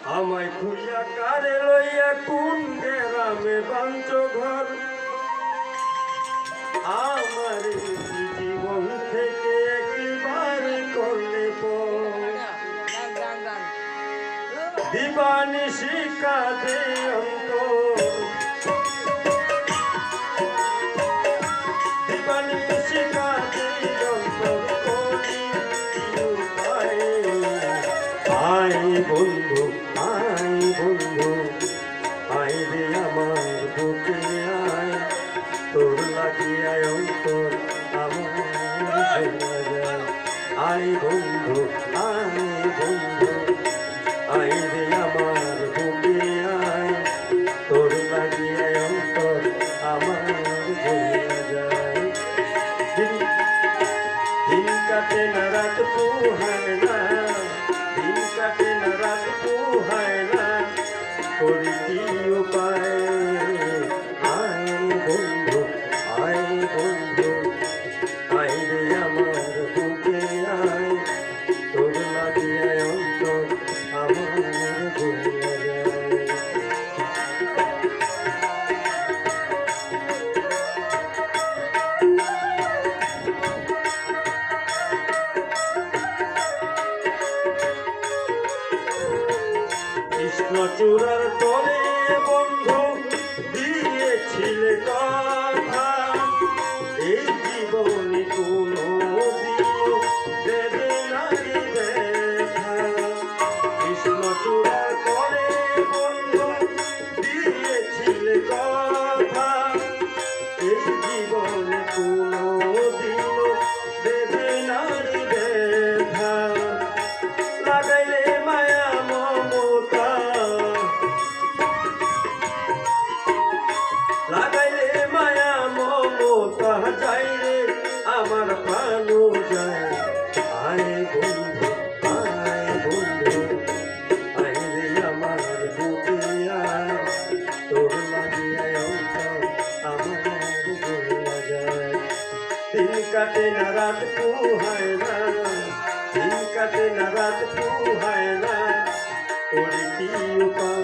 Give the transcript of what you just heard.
আমায় খুঁজা কারে লইয়া কোন গ্রামে বাঞ্চ ঘর আমার জীবন থেকে একবার করলে দিবানি শিক্ষা দে দিবানি শিক্ষা দে আই বন্ধু আই রে আমার বুকে আয় তোর লাগিয়ায় অন্তর আমার আই বন্ধু আই রে আমার বুকে আয় তোর লাগিয়ায় অন্তর আমার যায় দিন কাটে না রাত পোহায় না দিন কাটে না রাত পোহায় না করি কি উপায় আয় বন্ধু আয় রে আমার বুকে আয় তোর লাগিয়ে অন্তর আমার ভুলে যায় কৃষ্ণচূড়ার তলে বন্ধু দিয়েছিলে কথা এই জীবনে কোনো দিন দেবে নারী দেখা কৃষ্ণচূড়ার তলে বন্ধু দিয়েছিলে কথা এই জীবনে কোনো দিন দেবে নারী দেখা লাগাইলে মায়া মমতা লাগাইলে মায়া মমতা যাই রে আমার প্রাণও যায় আয় বন্ধু আয় রে আমার বুকে আয় তোর লাগিয়ায় অন্তর আমার ভুলে যায় দিন কাটে না রাত পোহায় না দিন কাটে না রাত পোহায় না করি কি উপায়